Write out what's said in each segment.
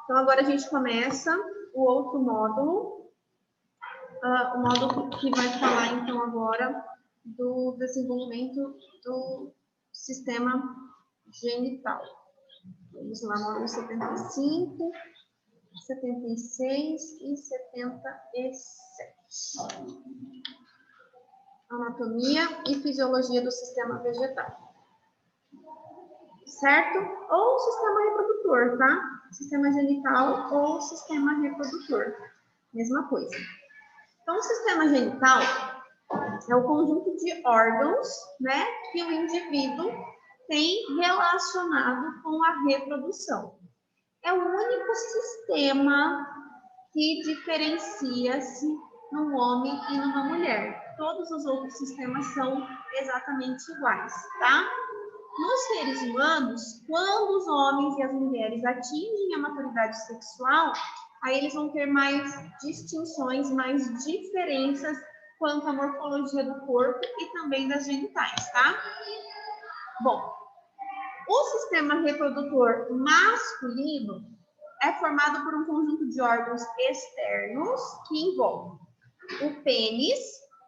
Então, agora a gente começa o outro módulo, o módulo que vai falar, então, agora do desenvolvimento do sistema genital. Vamos lá, módulo 75, 76 e 77. Anatomia e fisiologia do sistema vegetal. Certo? Ou sistema reprodutor, tá? Sistema genital ou sistema reprodutor. Mesma coisa. Então, o sistema genital é o conjunto de órgãos, né, que o indivíduo tem relacionado com a reprodução. É o único sistema que diferencia-se no homem e numa mulher. Todos os outros sistemas são exatamente iguais, tá? Nos seres humanos, quando os homens e as mulheres atingem a maturidade sexual, aí eles vão ter mais distinções, mais diferenças quanto à morfologia do corpo e também das genitais, tá? Bom, o sistema reprodutor masculino é formado por um conjunto de órgãos externos que envolvem o pênis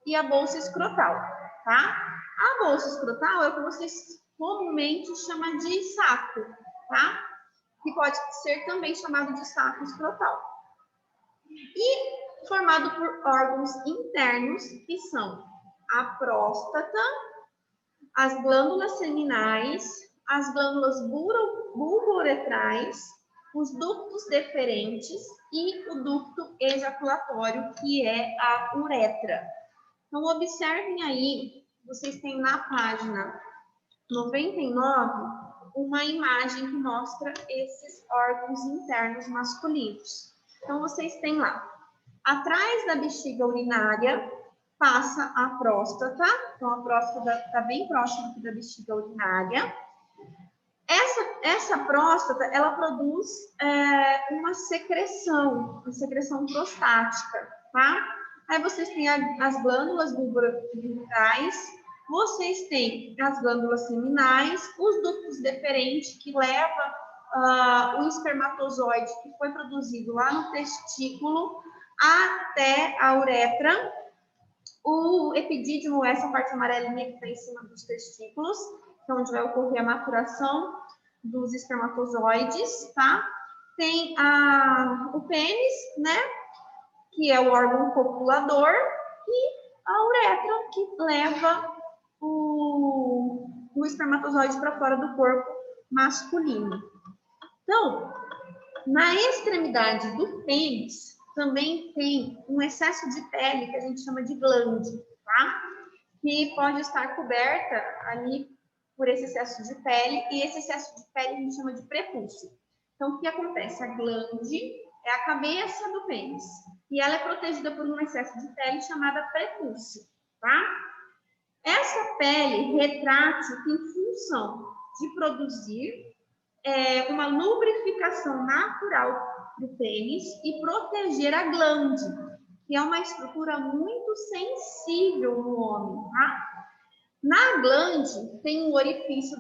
e a bolsa escrotal, tá? A bolsa escrotal é o que vocês comumente chamam de saco, tá? Que pode ser também chamado de saco escrotal. E formado por órgãos internos que são a próstata, as glândulas seminais, as glândulas bulbouretrais, os ductos deferentes e o ducto ejaculatório, que é a uretra. Então, observem aí, vocês têm na página 99 uma imagem que mostra esses órgãos internos masculinos. Então, vocês têm lá, atrás da bexiga urinária, passa a próstata. Então, a próstata está bem próxima aqui da bexiga urinária. Essa próstata, ela produz uma secreção prostática, tá? Aí vocês têm as glândulas bulbouretrais, vocês têm as glândulas seminais, os ductos deferentes, que leva o espermatozoide que foi produzido lá no testículo até a uretra. O epidídimo, essa parte amarelinha que está em cima dos testículos, que é onde vai ocorrer a maturação dos espermatozoides, tá? Tem o pênis, né? Que é o órgão copulador, e a uretra, que leva o espermatozoide para fora do corpo masculino. Então, na extremidade do pênis, também tem um excesso de pele, que a gente chama de glande, tá? Que pode estar coberta ali por esse excesso de pele, e esse excesso de pele a gente chama de prepúcio. Então, o que acontece? A glande é a cabeça do pênis, e ela é protegida por um excesso de pele chamada prepúcio, tá? Essa pele retrátil tem função de produzir uma lubrificação natural do pênis e proteger a glande, que é uma estrutura muito sensível no homem, tá? Na glande tem um orifício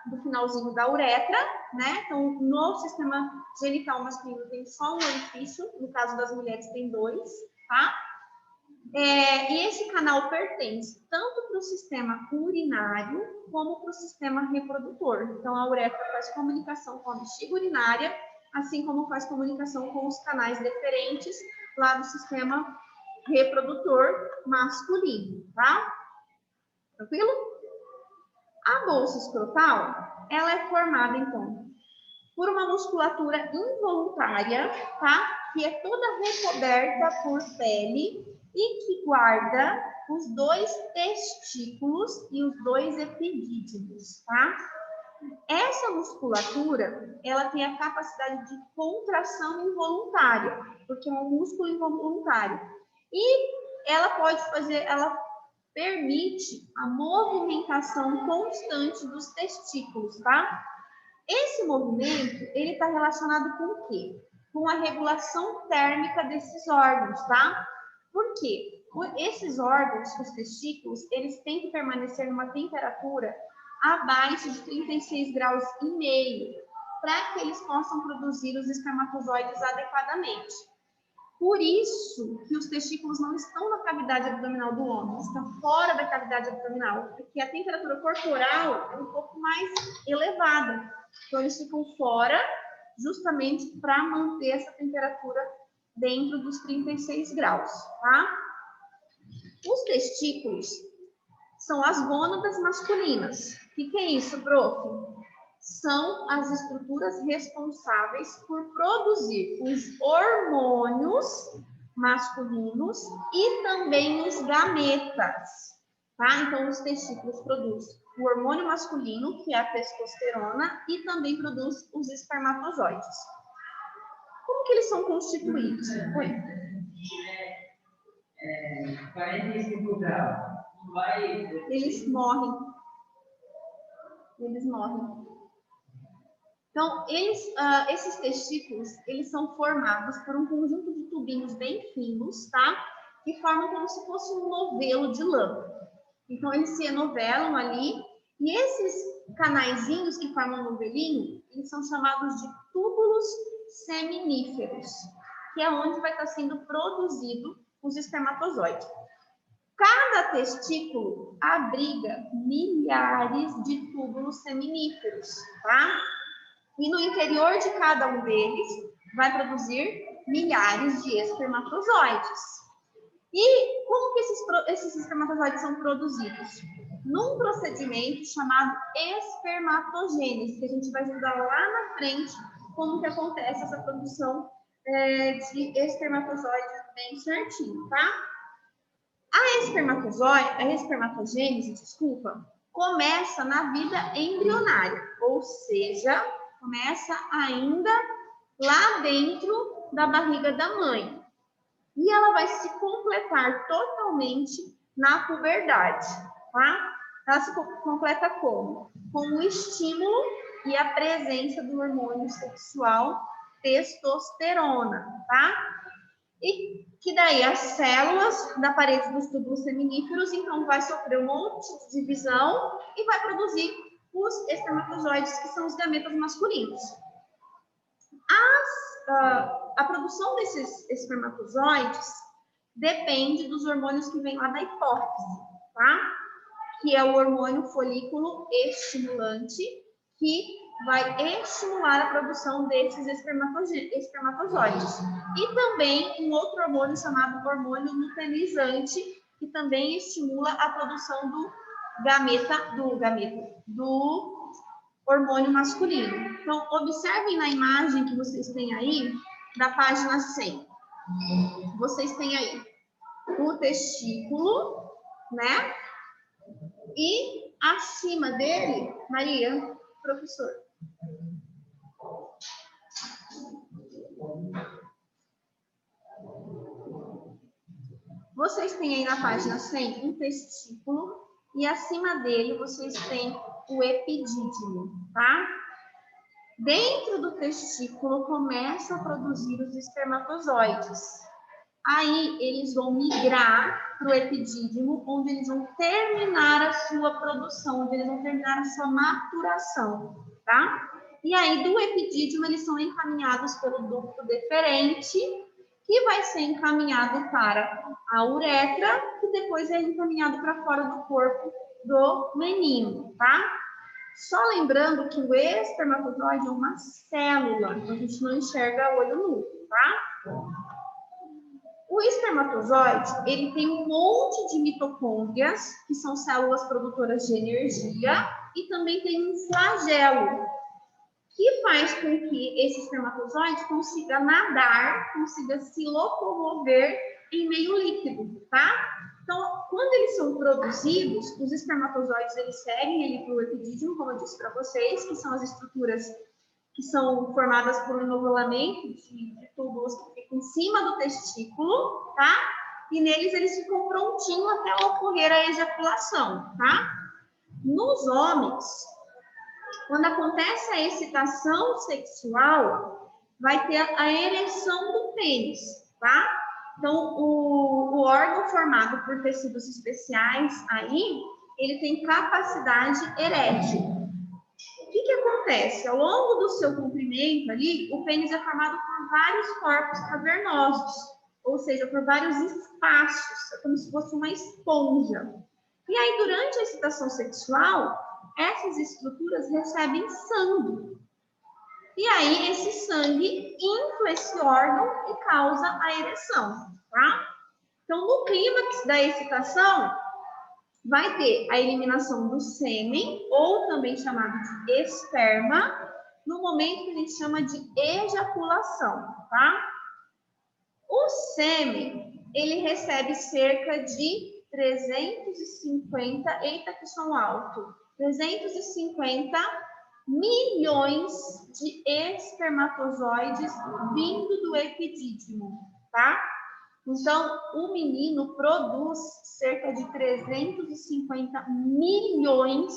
do finalzinho da uretra, né? Então, no sistema genital masculino tem só um orifício, no caso das mulheres tem 2, tá? E esse canal pertence tanto para o sistema urinário como para o sistema reprodutor. Então, a uretra faz comunicação com a bexiga urinária, assim como faz comunicação com os canais deferentes lá do sistema reprodutor masculino, tá? Tranquilo? A bolsa escrotal, ela é formada, então, por uma musculatura involuntária, tá? Que é toda recoberta por pele e que guarda os 2 testículos e os 2 epidídimos, tá? Essa musculatura, ela tem a capacidade de contração involuntária, porque é um músculo involuntário. E ela permite a movimentação constante dos testículos, tá? Esse movimento, ele está relacionado com o quê? Com a regulação térmica desses órgãos, tá? Por quê? Esses órgãos, os testículos, eles têm que permanecer numa temperatura abaixo de 36 graus e meio. para que eles possam produzir os espermatozoides adequadamente. Por isso que os testículos não estão na cavidade abdominal do homem, estão fora da cavidade abdominal, porque a temperatura corporal é um pouco mais elevada. Então, eles ficam fora justamente para manter essa temperatura dentro dos 36 graus, tá? Os testículos são as gônadas masculinas. O que é isso, prof? São as estruturas responsáveis por produzir os hormônios masculinos e também os gametas, tá? Então, os testículos produzem o hormônio masculino, que é a testosterona, e também produz os espermatozoides. Como que eles são constituídos? 45 graus. Eles morrem. Eles morrem. Então, esses testículos, eles são formados por um conjunto de tubinhos bem finos, tá? Que formam como se fosse um novelo de lã. Então, eles se enovelam ali, e esses canaizinhos que formam o novelinho, eles são chamados de túbulos seminíferos, que é onde vai estar sendo produzido os espermatozoides. Cada testículo abriga milhares de túbulos seminíferos, tá? E no interior de cada um deles vai produzir milhares de espermatozoides. E como que esses espermatozoides são produzidos? Num procedimento chamado espermatogênese, que a gente vai estudar lá na frente como que acontece essa produção de espermatozoides bem certinho, tá? A espermatogênese, começa na vida embrionária, ou seja, começa ainda lá dentro da barriga da mãe. E ela vai se completar totalmente na puberdade, tá? Ela se completa como? Com o estímulo e a presença do hormônio sexual testosterona, tá? E que daí as células da parede dos túbulos seminíferos, então, vai sofrer um monte de divisão e vai produzir os espermatozoides, que são os gametas masculinos. A produção desses espermatozoides depende dos hormônios que vêm lá da hipófise, tá? Que é o hormônio folículo estimulante, que vai estimular a produção desses espermatozoides. E também um outro hormônio chamado hormônio luteinizante, que também estimula a produção do hormônio masculino. Então, observem na imagem que vocês têm aí, da página 100. Vocês têm aí o testículo, né? E acima dele, Maria, professor. Vocês têm aí na página 100 um testículo e acima dele vocês têm o epidídimo, tá? Dentro do testículo começa a produzir os espermatozoides. Aí eles vão migrar para o epidídimo, onde eles vão terminar a sua produção, onde eles vão terminar a sua maturação, tá? E aí do epidídimo eles são encaminhados pelo ducto deferente, que vai ser encaminhado para a uretra, que depois é encaminhado para fora do corpo do menino, tá? Só lembrando que o espermatozoide é uma célula, então a gente não enxerga a olho nu, tá? O espermatozoide, ele tem um monte de mitocôndrias, que são células produtoras de energia, e também tem um flagelo, que faz com que esse espermatozoide consiga nadar, consiga se locomover em meio líquido, tá? Então, quando eles são produzidos, os espermatozoides, eles seguem ali para o epidídimo, como eu disse para vocês, que são as estruturas que são formadas por um enovelamento de túbulos que ficam em cima do testículo, tá? E neles eles ficam prontinhos até ocorrer a ejaculação, tá? Nos homens, quando acontece a excitação sexual, vai ter a ereção do pênis, tá? Então, o órgão formado por tecidos especiais aí, ele tem capacidade erétil. O que acontece? acontece? Ao longo do seu comprimento ali, o pênis é formado por vários corpos cavernosos, ou seja, por vários espaços, é como se fosse uma esponja. E aí, durante a excitação sexual, essas estruturas recebem sangue. E aí, esse sangue infla esse órgão e causa a ereção, tá? Então, no clímax da excitação, vai ter a eliminação do sêmen, ou também chamado de esperma, no momento que a gente chama de ejaculação, tá? O sêmen, ele recebe cerca de 350, eita que som alto, 350 milhões de espermatozoides vindo do epidídimo, tá? Então, o menino produz cerca de 350 milhões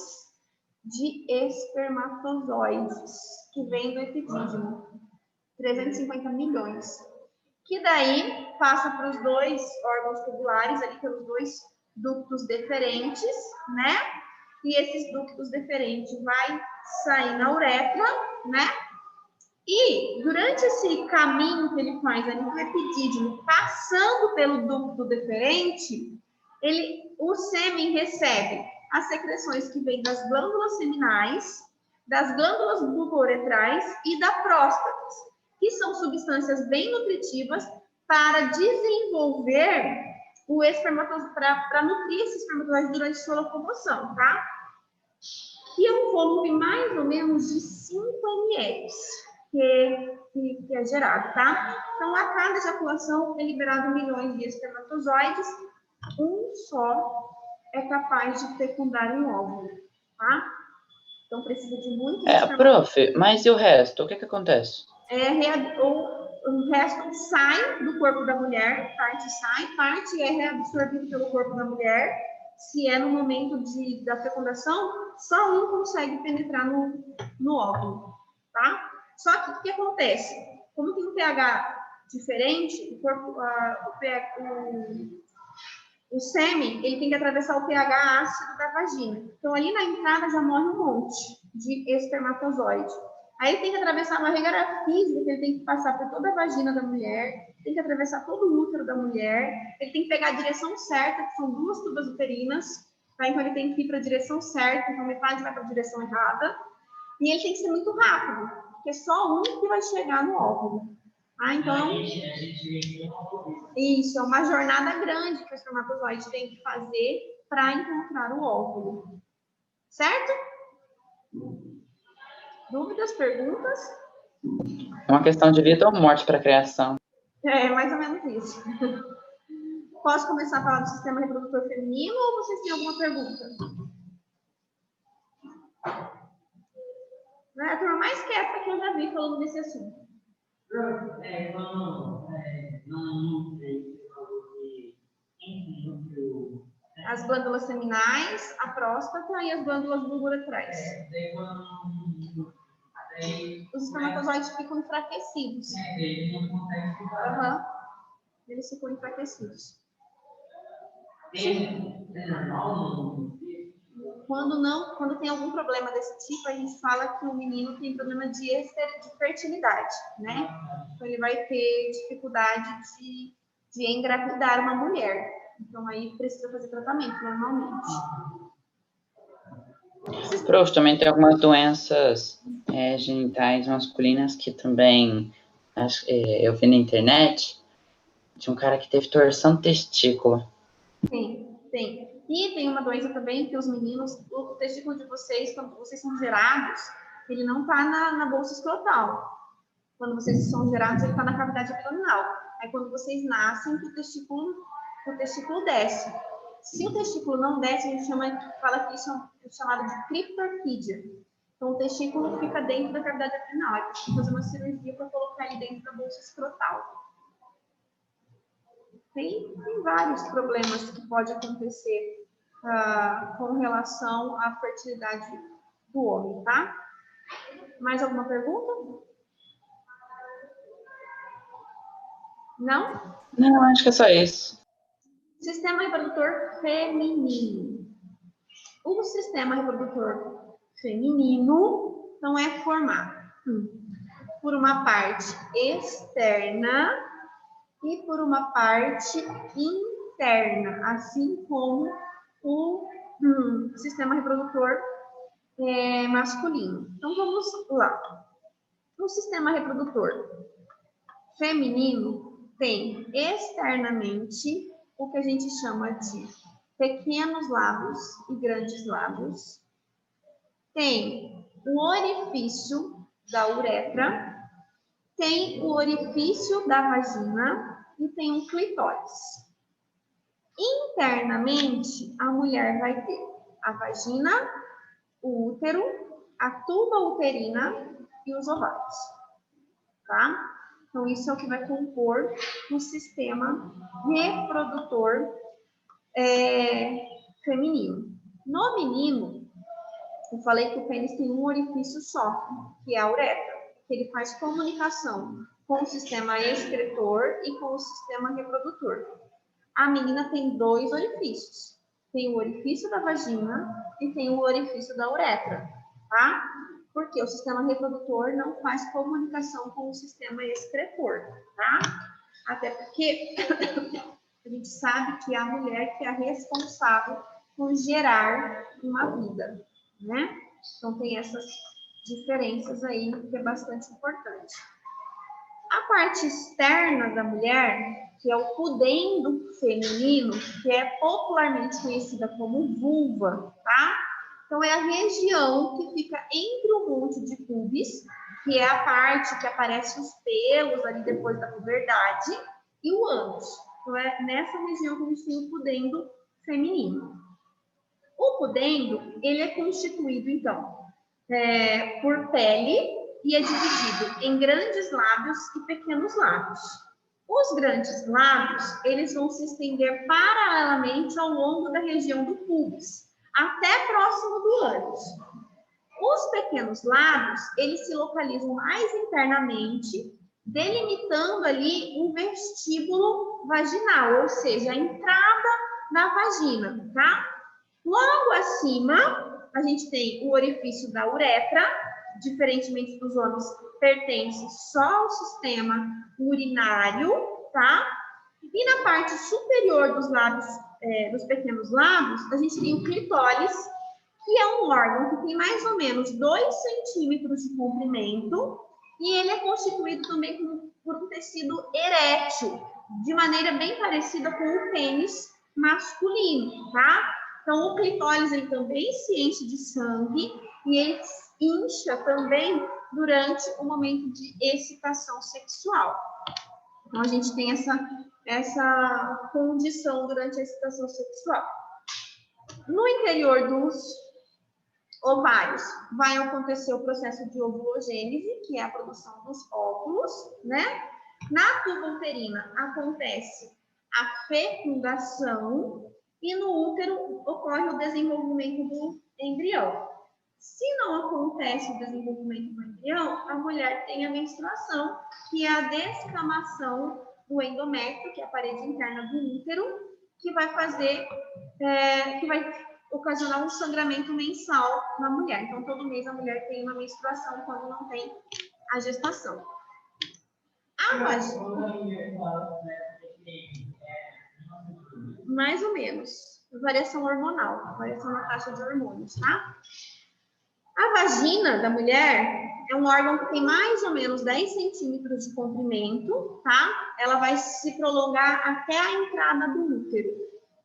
de espermatozoides que vêm do epidídimo. 350 milhões. Que daí passa para os dois órgãos tubulares, ali pelos dois ductos deferentes, né? E esses ductos deferentes vai sair na uretra, né? E durante esse caminho que ele faz ali no epidídimo, passando pelo ducto deferente, o sêmen recebe as secreções que vêm das glândulas seminais, das glândulas bulbouretrais e da próstata, que são substâncias bem nutritivas para desenvolver o espermatozoide, para nutrir esse espermatozoide durante sua locomoção, tá? Que é um volume mais ou menos de 5 ml que é gerado, tá? Então, a cada ejaculação é liberado milhões de espermatozoides, um só é capaz de fecundar um óvulo, tá? Então, precisa de muitos prof, mas e o resto? O que acontece? O resto sai do corpo da mulher, parte sai, parte é reabsorvido pelo corpo da mulher. Se é no momento da fecundação, só um consegue penetrar no óvulo, tá? Só que o que acontece? Como tem um pH diferente, o sêmen, ele tem que atravessar o pH ácido da vagina. Então, ali na entrada já morre um monte de espermatozoide. Aí ele tem que atravessar uma regra física, que ele tem que passar por toda a vagina da mulher, tem que atravessar todo o útero da mulher, ele tem que pegar a direção certa, que são 2 tubas uterinas, tá? Então ele tem que ir para a direção certa, então metade vai para a direção errada, e ele tem que ser muito rápido, porque é só um que vai chegar no óvulo. Ah, então, isso é uma jornada grande que o espermatozoide tem que fazer para encontrar o óvulo. Certo? Dúvidas, perguntas? É uma questão de vida ou morte para a criação. É, mais ou menos isso. Posso começar a falar do sistema reprodutor feminino ou vocês têm alguma pergunta? É a turma mais quieta que eu já vi falando desse assunto. As glândulas seminais, a próstata e as glândulas bulbouretrais. Os espermatozoides ficam enfraquecidos. Eles ficam enfraquecidos. Quando tem algum problema desse tipo, a gente fala que o menino tem problema de fertilidade, né? Então, ele vai ter dificuldade de engravidar uma mulher. Então, aí precisa fazer tratamento, normalmente. Prof, também tem algumas doenças genitais masculinas que também eu vi na internet de um cara que teve torção de testículo. Tem. E tem uma doença também que os meninos, o testículo de vocês, quando vocês são gerados, ele não está na bolsa escrotal. Quando vocês são gerados, ele está na cavidade abdominal. Aí quando vocês nascem, o testículo desce. Se o testículo não desce, a gente fala que isso é chamado de criptorquídea. Então o testículo fica dentro da cavidade abdominal. Aí precisa fazer uma cirurgia para colocar ele dentro da bolsa escrotal. Tem vários problemas que podem acontecer com relação à fertilidade do homem, tá? Mais alguma pergunta? Não? Não, acho que é só isso. Sistema reprodutor feminino. O sistema reprodutor feminino, Então, é formado por uma parte externa e por uma parte interna, assim como o sistema reprodutor masculino. Então, vamos lá. O sistema reprodutor feminino tem externamente o que a gente chama de pequenos lábios e grandes lábios. Tem o orifício da uretra, tem o orifício da vagina e tem um clitóris. Internamente, a mulher vai ter a vagina, o útero, a tuba uterina e os ovários, tá? Então, isso é o que vai compor o sistema reprodutor feminino. No menino, eu falei que o pênis tem um orifício só, que é a uretra, que ele faz comunicação com o sistema excretor e com o sistema reprodutor. A menina tem 2 orifícios. Tem o orifício da vagina e tem o orifício da uretra, tá? Porque o sistema reprodutor não faz comunicação com o sistema excretor, tá? Até porque a gente sabe que é a mulher que é a responsável por gerar uma vida, né? Então, tem essas diferenças aí que é bastante importante. A parte externa da mulher, que é o pudendo feminino, que é popularmente conhecida como vulva, tá? Então, é a região que fica entre o monte de pubis, que é a parte que aparece os pelos ali depois da puberdade, e o ânus. Então, é nessa região que a gente tem o pudendo feminino. O pudendo, ele é constituído, então, por pele e é dividido em grandes lábios e pequenos lábios. Os grandes lábios, eles vão se estender paralelamente ao longo da região do pubis, até próximo do ânus. Os pequenos lábios, eles se localizam mais internamente, delimitando ali um vestíbulo vaginal, ou seja, a entrada da vagina, tá? Logo acima, a gente tem o orifício da uretra, diferentemente dos homens, pertence só ao sistema urinário, tá? E na parte superior dos lábios, dos pequenos lábios, a gente tem o clitóris, que é um órgão que tem mais ou menos 2 centímetros de comprimento, e ele é constituído também por um tecido erétil, de maneira bem parecida com o pênis masculino, tá? Então, o clitóris ele também se enche de sangue e ele incha também durante o momento de excitação sexual. Então, a gente tem essa condição durante a excitação sexual. No interior dos ovários, vai acontecer o processo de ovulogênese, que é a produção dos óvulos, né? Na tuba uterina acontece a fecundação e no útero ocorre o desenvolvimento do embrião. Se não acontece o desenvolvimento do embrião, a mulher tem a menstruação, que é a descamação do endométrio, que é a parede interna do útero, que vai fazer, que vai ocasionar um sangramento mensal na mulher. Então, todo mês a mulher tem uma menstruação quando não tem a gestação. A vagina, mais ou menos, variação hormonal, variação na taxa de hormônios, tá? A vagina da mulher é um órgão que tem mais ou menos 10 centímetros de comprimento, tá? Ela vai se prolongar até a entrada do útero,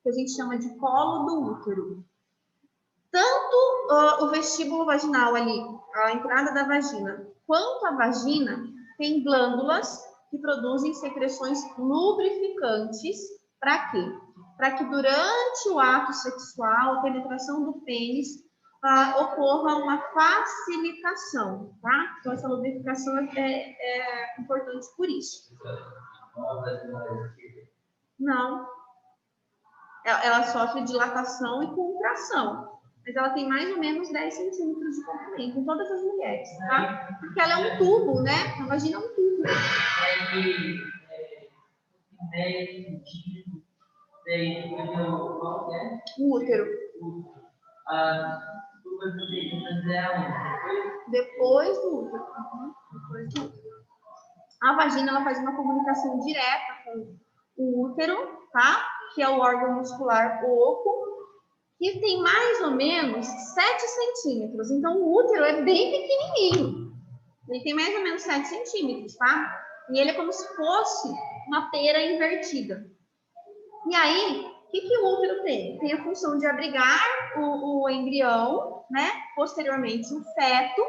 que a gente chama de colo do útero. Tanto o vestíbulo vaginal ali, a entrada da vagina, quanto a vagina, tem glândulas que produzem secreções lubrificantes. Para quê? Para que durante o ato sexual, a penetração do pênis, ocorra uma facilitação, tá? Então, essa lubrificação é importante por isso. Não. Ela sofre dilatação e contração. Mas ela tem mais ou menos 10 centímetros de comprimento em todas as mulheres, tá? Porque ela é um tubo, né? A vagina é um tubo. 10 centímetros, o útero. Depois do útero. Depois do útero. A vagina ela faz uma comunicação direta com o útero, tá? Que é o órgão muscular oco, que tem mais ou menos 7 centímetros. Então, o útero é bem pequenininho. Ele tem mais ou menos 7 centímetros, tá? E ele é como se fosse uma pera invertida. E aí, o que o útero tem? Tem a função de abrigar o embrião, né? Posteriormente, o feto.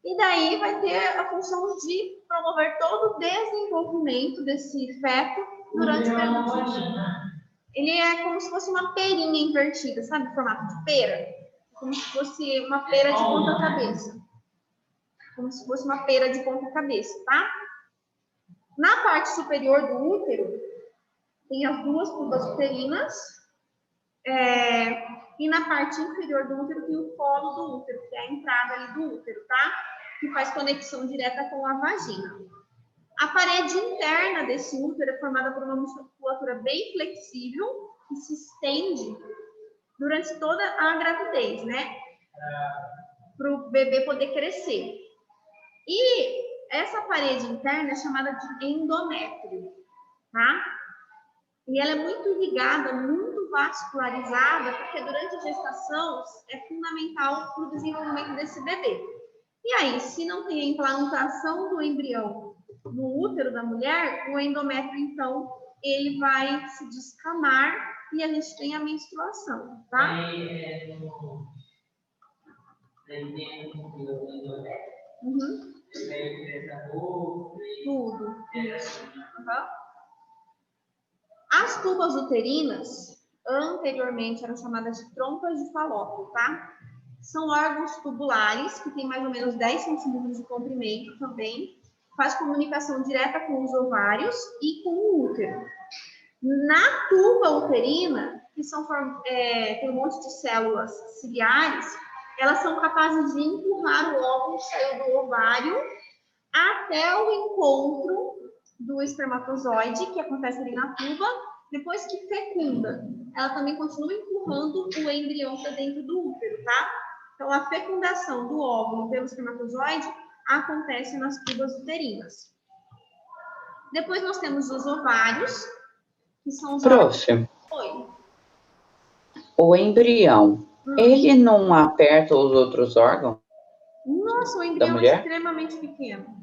E daí vai ter a função de promover todo o desenvolvimento desse feto durante o período de vida. Ele é como se fosse uma perinha invertida, sabe? Formato de pera. Como se fosse uma pera de ponta cabeça. Como se fosse uma pera de ponta cabeça, tá? Na parte superior do útero, tem as duas tubas uterinas. E na parte inferior do útero tem o colo do útero, que é a entrada ali do útero, tá? Que faz conexão direta com a vagina. A parede interna desse útero é formada por uma musculatura bem flexível, que se estende durante toda a gravidez, né? Para o bebê poder crescer. E essa parede interna é chamada de endométrio, tá? E ela é muito irrigada, muito vascularizada, porque durante a gestação é fundamental para o desenvolvimento desse bebê. E aí, se não tem a implantação do embrião no útero da mulher, o endométrio, então, ele vai se descamar e a gente tem a menstruação, tá? Uhum. Tudo. Isso. Uhum. As tubas uterinas, anteriormente, eram chamadas de trompas de Falópio, tá? São órgãos tubulares, que têm mais ou menos 10 centímetros de comprimento também, faz comunicação direta com os ovários e com o útero. Na tuba uterina, que tem um monte de células ciliares, elas são capazes de empurrar o óvulo que saiu do ovário até o encontro do espermatozoide, que acontece ali na tuba. Depois que fecunda, ela também continua empurrando o embrião para dentro do útero, tá? Então, a fecundação do óvulo pelo espermatozoide acontece nas tubas uterinas. Depois nós temos os ovários, que são os órgãos... Oi. O embrião, ele não aperta os outros órgãos? Nossa, o embrião é extremamente pequeno.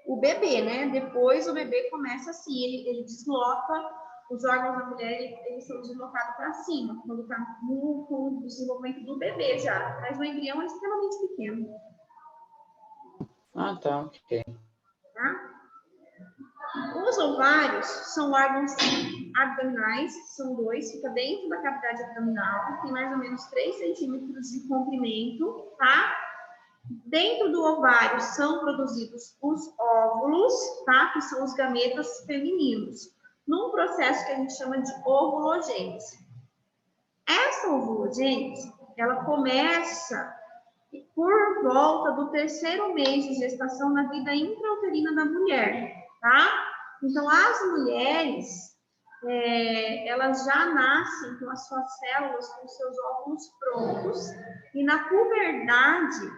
O bebê, né? Depois o bebê começa assim, ele desloca os órgãos da mulher, eles são deslocados para cima, quando está com o desenvolvimento do bebê já. Mas o embrião é extremamente pequeno. Ah, tá, ok. Tá? Os ovários são órgãos abdominais, são 2, fica dentro da cavidade abdominal, tem mais ou menos 3 centímetros de comprimento, tá? Dentro do ovário são produzidos os óvulos, tá? Que são os gametas femininos, num processo que a gente chama de ovulogênese. Essa ovulogênese, ela começa por volta do 3º mês de gestação na vida intrauterina da mulher, tá? Então, as mulheres, elas já nascem com as suas células, com os seus óvulos prontos, e na puberdade,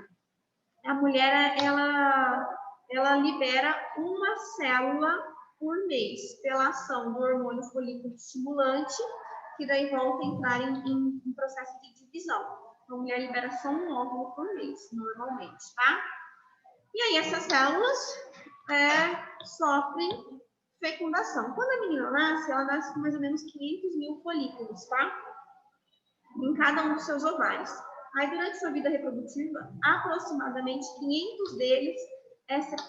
a mulher, ela libera uma célula por mês, pela ação do hormônio folículo estimulante, que daí volta a entrar em processo de divisão. Então, a mulher libera só um óvulo por mês, normalmente, tá? E aí, essas células sofrem fecundação. Quando a menina nasce, ela nasce com mais ou menos 500 mil folículos, tá? Em cada um dos seus ovários. Aí, durante sua vida reprodutiva, aproximadamente 500 deles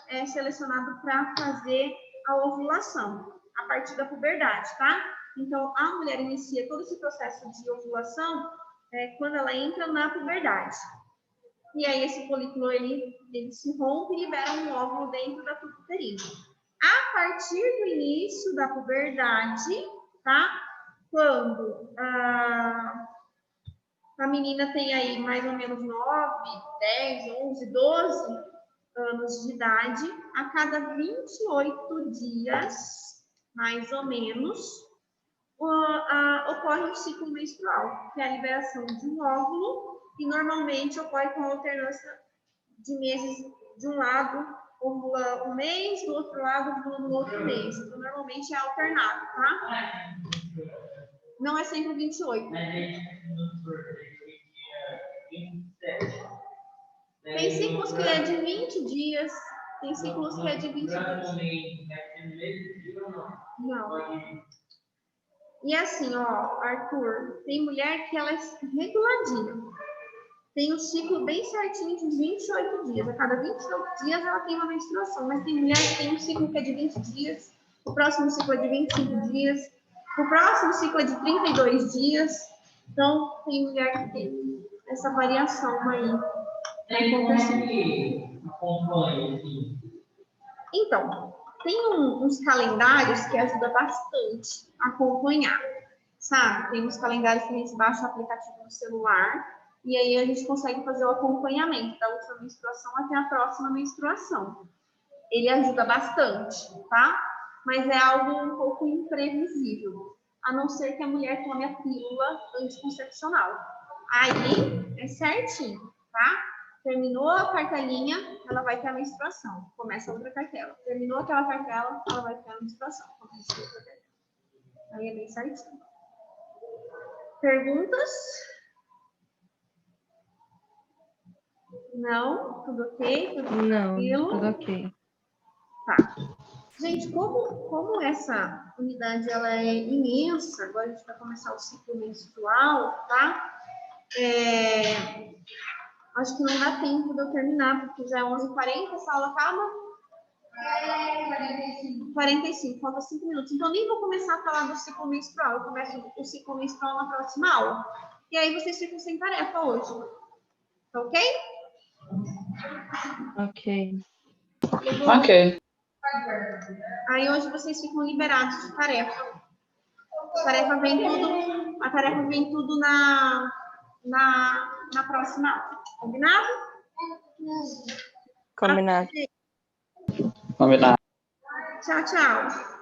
é selecionado para fazer a ovulação, a partir da puberdade, tá? Então, a mulher inicia todo esse processo de ovulação quando ela entra na puberdade. E aí, esse folículo, ele se rompe e libera um óvulo dentro da tuba uterina. A partir do início da puberdade, tá? Quando a menina tem aí mais ou menos 9, 10, 11, 12 anos de idade, a cada 28 dias, mais ou menos, ocorre um ciclo menstrual, que é a liberação de um óvulo e normalmente ocorre com alternância de meses de um lado, ovula um mês, do outro lado, ovula no outro mês. Então, normalmente é alternado, tá? Não é sempre 28. Tem ciclos que é de 20 dias, tem ciclos que é de 20 dias. Não. E assim, ó, Arthur, tem mulher que ela é reguladinha. Tem um ciclo bem certinho de 28 dias. A cada 28 dias ela tem uma menstruação. Mas tem mulher que tem um ciclo que é de 20 dias, o próximo ciclo é de 25 dias, o próximo ciclo é de 32 dias. Então, tem mulher que tem essa variação aí. Então, tem uns calendários que ajudam bastante a acompanhar, sabe? Tem uns calendários que a gente baixa o aplicativo no celular e aí a gente consegue fazer o acompanhamento da última menstruação até a próxima menstruação. Ele ajuda bastante, tá? Mas é algo um pouco imprevisível, a não ser que a mulher tome a pílula anticoncepcional. Aí é certinho, tá? Terminou a cartelinha, ela vai ter a menstruação. Começa outra cartela. Terminou aquela cartela, ela vai ter a menstruação. Começa outra cartela. Aí é bem certinho. Perguntas? Não? Tudo ok? Tudo tranquilo? Não, tudo ok. Tá. Gente, como essa unidade ela é imensa, agora a gente vai começar o ciclo menstrual, tá? Acho que não dá tempo de eu terminar, porque já é 11h40, essa aula acaba? 45, falta 5 minutos. Então, nem vou começar a falar do ciclo menstrual, eu começo o ciclo menstrual na próxima aula. E aí vocês ficam sem tarefa hoje. Tá ok? Ok. Ok. Aí hoje vocês ficam liberados de tarefa. A tarefa vem tudo na próxima aula. Combinado? Combinado. Combinado. Tchau, tchau.